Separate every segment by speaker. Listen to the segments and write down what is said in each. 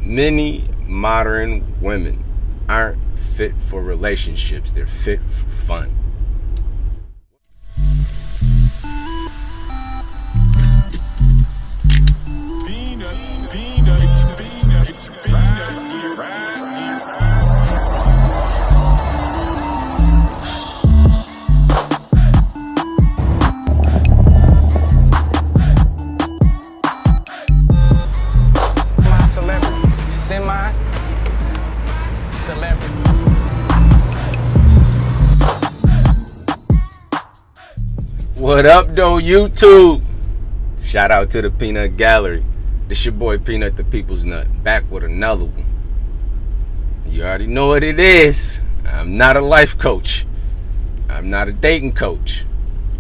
Speaker 1: Many modern women aren't fit for relationships, they're fit for fun. What up, though, YouTube? Shout out to the Peanut Gallery. This your boy Peanut the People's Nut, back with another one. You already know what it is. I'm not a life coach. I'm not a dating coach.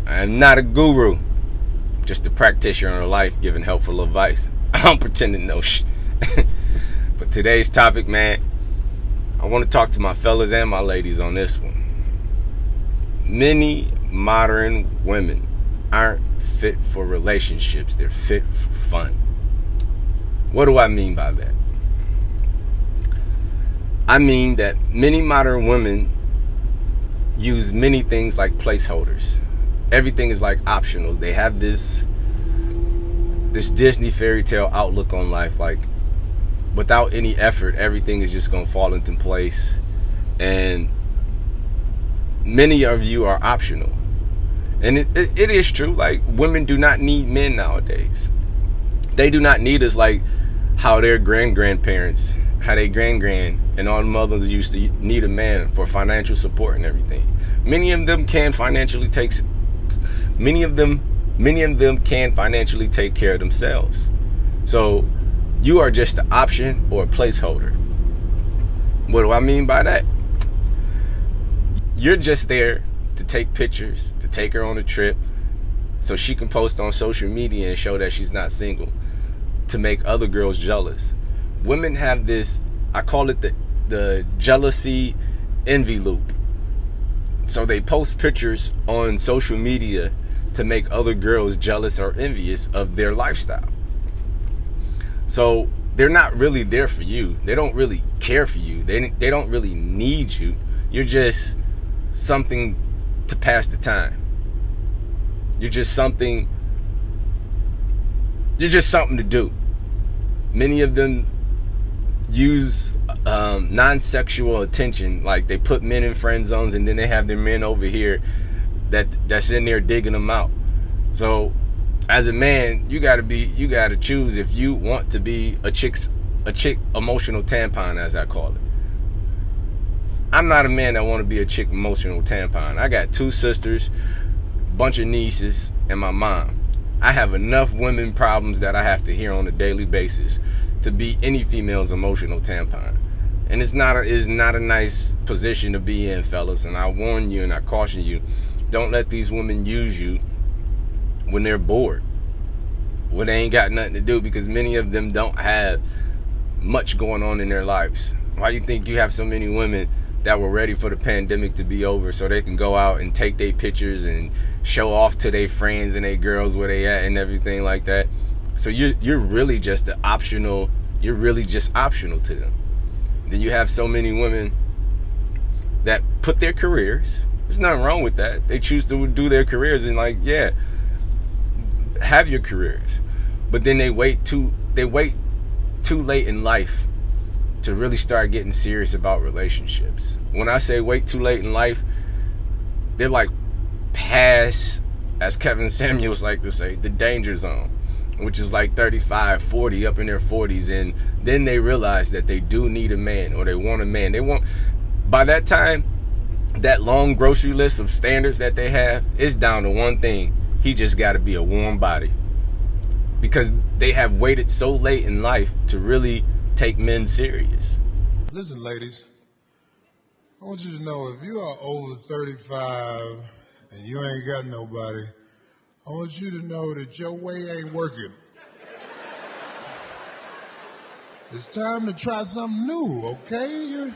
Speaker 1: I'm not a guru. I'm just a practitioner of life giving helpful advice. I don't pretend to know shit. But today's topic, man, I want to talk to my fellas and my ladies on this one. Many modern women aren't fit for relationships, they're fit for fun. What do I mean by that? I mean that many modern women use many things like placeholders. Everything is like optional. They have this Disney fairy tale outlook on life, like without any effort everything is just gonna fall into place, and many of you are optional. And it is true, like women do not need men nowadays. They do not need us like how their grandparents, how their grand and all the mothers used to need a man for financial support and everything. Many of them can financially take care of themselves. So you are just an option or a placeholder. What do I mean by that? You're just there to take pictures, to take her on a trip, so she can post on social media and show that she's not single, to make other girls jealous. Women have this, I call it the jealousy envy loop. So they post pictures on social media to make other girls jealous or envious of their lifestyle. So they're not really there for you. They don't really care for you. They don't really need you. You're just something to pass the time. You're just something to do. Many of them use non-sexual attention, like they put men in friend zones and then they have their men over here that's in there digging them out. So as a man, you gotta choose if you want to be a chick emotional tampon, as I call it. I'm not a man that want to be a chick emotional tampon. I got 2 sisters, bunch of nieces, and my mom. I have enough women problems that I have to hear on a daily basis to be any female's emotional tampon. And it's not a nice position to be in, fellas. And I warn you and I caution you, don't let these women use you when they're bored, when they ain't got nothing to do, because many of them don't have much going on in their lives. Why you think you have so many women that were ready for the pandemic to be over so they can go out and take their pictures and show off to their friends and their girls where they at and everything like that? So you're really just optional to them. Then you have so many women that put their careers, there's nothing wrong with that, they choose to do their careers, and like, yeah, have your careers, but then they wait too late in life to really start getting serious about relationships. When I say wait too late in life, they're like past, as Kevin Samuels like to say, the danger zone, which is like 35, 40, up in their 40s, and then they realize that they do need a man, or they want a man. By that time, that long grocery list of standards that they have is down to one thing: he just got to be a warm body. Because they have waited so late in life to really take men serious.
Speaker 2: Listen, ladies, I want you to know, if you are over 35 and you ain't got nobody, I want you to know that your way ain't working. It's time to try something new, okay?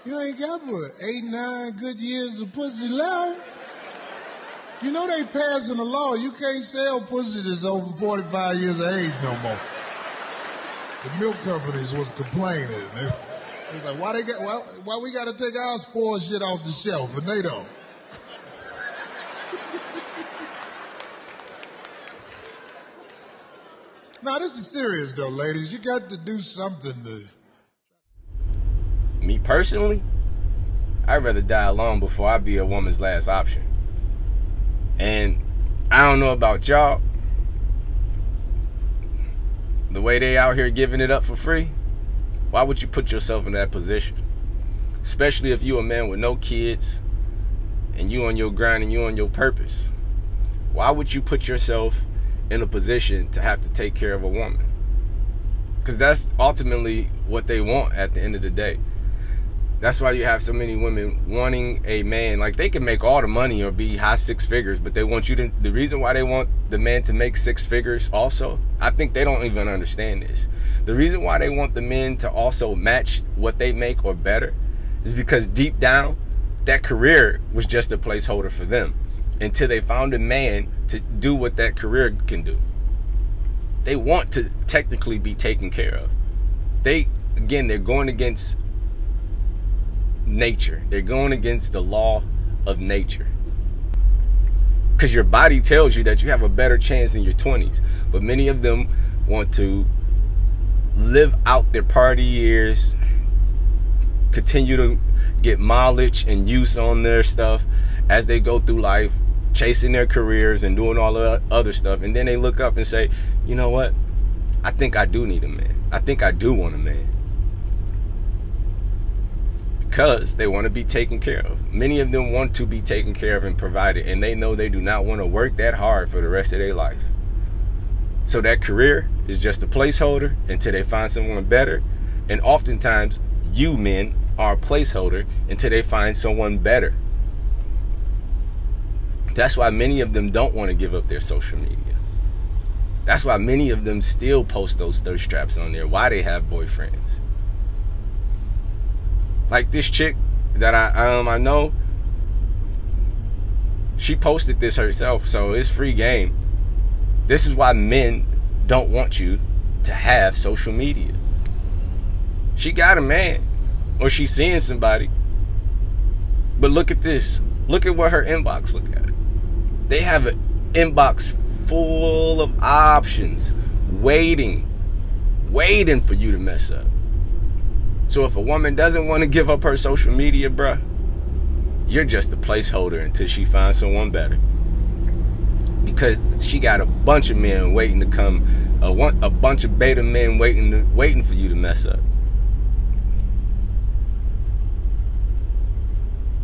Speaker 2: You ain't got but 8, 9 good years of pussy left. You know they passing a law. You can't sell pussy that's over 45 years of age no more. the milk companies was complaining. They was like, why we got to take our spoiled shit off the shelf and they don't? Now, this is serious, though, ladies. You got to do something to...
Speaker 1: Me personally, I'd rather die alone before I be a woman's last option. And I don't know about y'all. The way they out here giving it up for free, why would you put yourself in that position? Especially if you a man with no kids and you on your grind and you on your purpose. Why would you put yourself in a position to have to take care of a woman? Because that's ultimately what they want at the end of the day. That's why you have so many women wanting a man. Like, they can make all the money or be high six figures, but they want you to, the reason why they want the man to make six figures also, I think they don't even understand this. The reason why they want the men to also match what they make or better is because deep down, that career was just a placeholder for them until they found a man to do what that career can do. They want to technically be taken care of. They're going against nature. They're going against the law of nature. Because your body tells you that you have a better chance in your 20s. But many of them want to live out their party years, continue to get mileage and use on their stuff as they go through life, chasing their careers and doing all the other stuff. And then they look up and say, you know what? I think I do need a man. I think I do want a man. Because they want to be taken care of. Many of them want to be taken care of and provided, and they know they do not want to work that hard for the rest of their life. So that career is just a placeholder until they find someone better. And oftentimes, you men are a placeholder until they find someone better. That's why many of them don't want to give up their social media. That's why many of them still post those thirst traps on there. Why they have boyfriends. Like this chick that I know, she posted this herself, so it's free game. This is why men don't want you to have social media. She got a man, or she's seeing somebody. But look at this. Look at what her inbox look at. They have an inbox full of options, waiting for you to mess up. So if a woman doesn't want to give up her social media, bruh, you're just a placeholder until she finds someone better. Because she got a bunch of men waiting to come, a bunch of beta men waiting for you to mess up.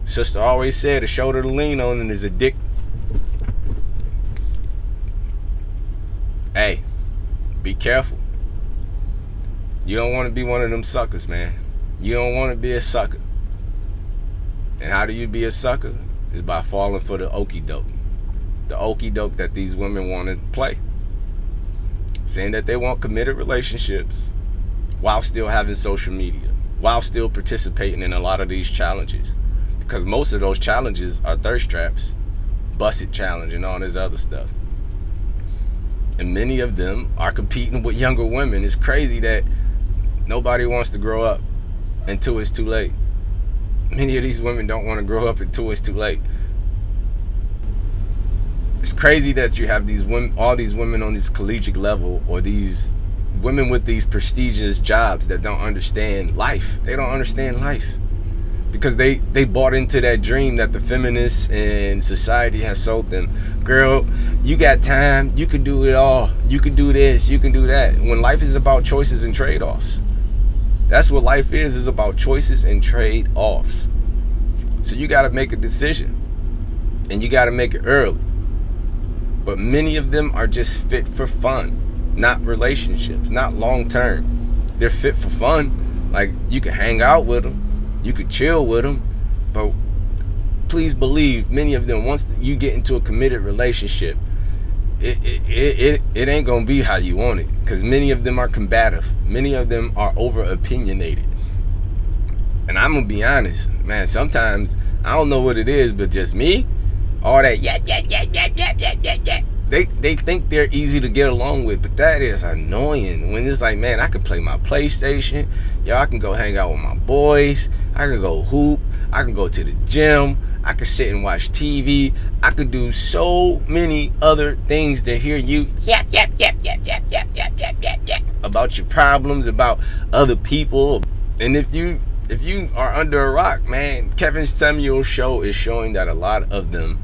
Speaker 1: Sister always said a shoulder to lean on and is a dick. Hey, be careful. You don't want to be one of them suckers, man. You don't want to be a sucker. And how do you be a sucker? Is by falling for the okie doke. The okie doke that these women want to play. Saying that they want committed relationships while still having social media, while still participating in a lot of these challenges. Because most of those challenges are thirst traps, Busset Challenge, and all this other stuff. And many of them are competing with younger women. It's crazy that nobody wants to grow up until it's too late. Many of these women don't want to grow up until it's too late. It's crazy that you have these women, all these women on this collegiate level, or these women with these prestigious jobs that don't understand life. They don't understand life. Because they bought into that dream that the feminists and society has sold them. Girl, you got time. You can do it all. You can do this. You can do that. When life is about choices and trade-offs. That's what life is about choices and trade-offs. So you got to make a decision. And you got to make it early. But many of them are just fit for fun. Not relationships. Not long-term. They're fit for fun. Like, you can hang out with them. You could chill with them, but please believe, many of them, once you get into a committed relationship, it ain't gonna be how you want it. Because many of them are combative. Many of them are over opinionated. And I'm gonna be honest, man. Sometimes I don't know what it is, but just me, all that yeah. they think they're easy to get along with, but that is annoying. When it's like, man, I can play my PlayStation, yo, I can go hang out with my boys, I can go hoop, I can go to the gym, I can sit and watch TV, I could do so many other things to hear you yap about your problems, about other people. And if you are under a rock, man, Kevin Samuel's show is showing that a lot of them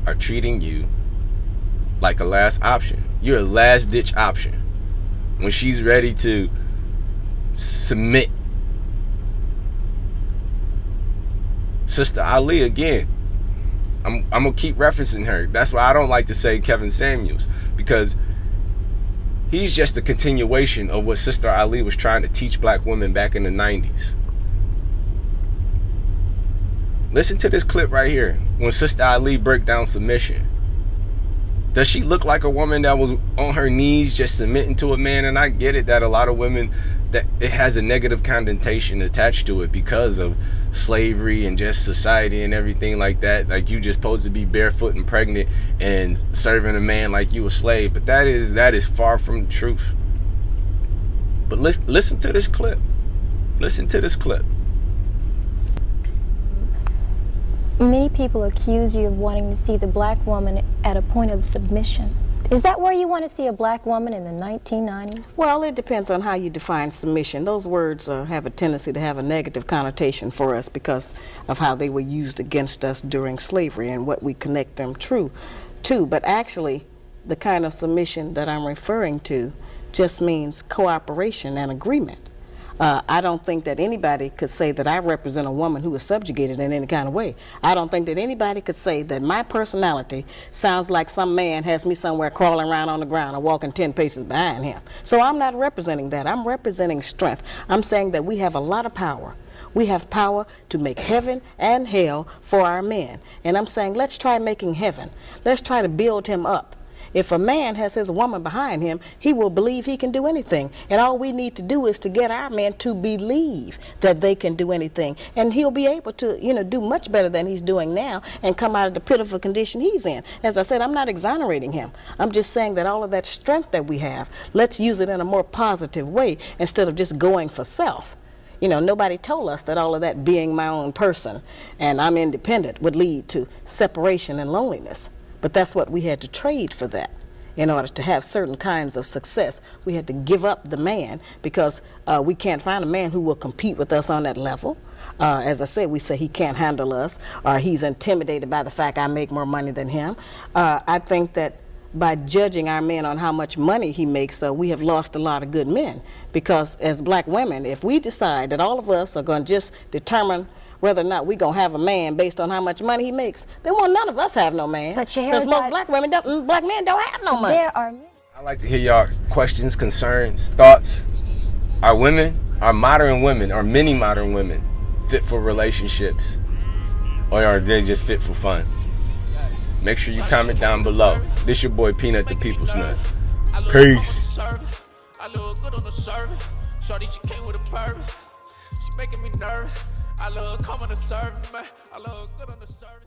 Speaker 1: are treating you like a last option. You're a last ditch option. When she's ready to submit. Sister Ali, again, I'm gonna keep referencing her. That's why I don't like to say Kevin Samuels, because he's just a continuation of what Sister Ali was trying to teach black women back in the 90s. Listen to this clip right here when Sister Ali break down submission. Does she look like a woman that was on her knees just submitting to a man? And I get it that a lot of women, that it has a negative connotation attached to it because of slavery and just society and everything like that. Like, you just supposed to be barefoot and pregnant and serving a man like you a slave. But that is far from the truth. But listen to this clip. Listen to this clip.
Speaker 3: Many people accuse you of wanting to see the black woman at a point of submission. Is that where you want to see a black woman in the 1990s?
Speaker 4: Well, it depends on how you define submission. Those words have a tendency to have a negative connotation for us because of how they were used against us during slavery and what we connect them to. But actually, the kind of submission that I'm referring to just means cooperation and agreement. I don't think that anybody could say that I represent a woman who is subjugated in any kind of way. I don't think that anybody could say that my personality sounds like some man has me somewhere crawling around on the ground or walking 10 paces behind him. So I'm not representing that. I'm representing strength. I'm saying that we have a lot of power. We have power to make heaven and hell for our men. And I'm saying, let's try making heaven. Let's try to build him up. If a man has his woman behind him, he will believe he can do anything. And all we need to do is to get our men to believe that they can do anything. And he'll be able to, do much better than he's doing now and come out of the pitiful condition he's in. As I said, I'm not exonerating him. I'm just saying that all of that strength that we have, let's use it in a more positive way instead of just going for self. Nobody told us that all of that being my own person and I'm independent would lead to separation and loneliness. But that's what we had to trade for that. In order to have certain kinds of success, we had to give up the man because we can't find a man who will compete with us on that level. As I said, we say he can't handle us or he's intimidated by the fact I make more money than him. I think that by judging our men on how much money he makes, we have lost a lot of good men. Because as black women, if we decide that all of us are going to just determine whether or not we're going to have a man based on how much money he makes, then none of us have no man. Because most black men don't have no money.
Speaker 3: There are many.
Speaker 1: I like to hear y'all questions, concerns, thoughts. Are modern women, or many modern women, fit for relationships? Or are they just fit for fun? Make sure you comment down below. This your boy Peanut the People's Nut. Peace.
Speaker 5: I look good on the serving. Shorty, she came with a pervy. She making me nervous. I love coming to serve, man. I love good on the service.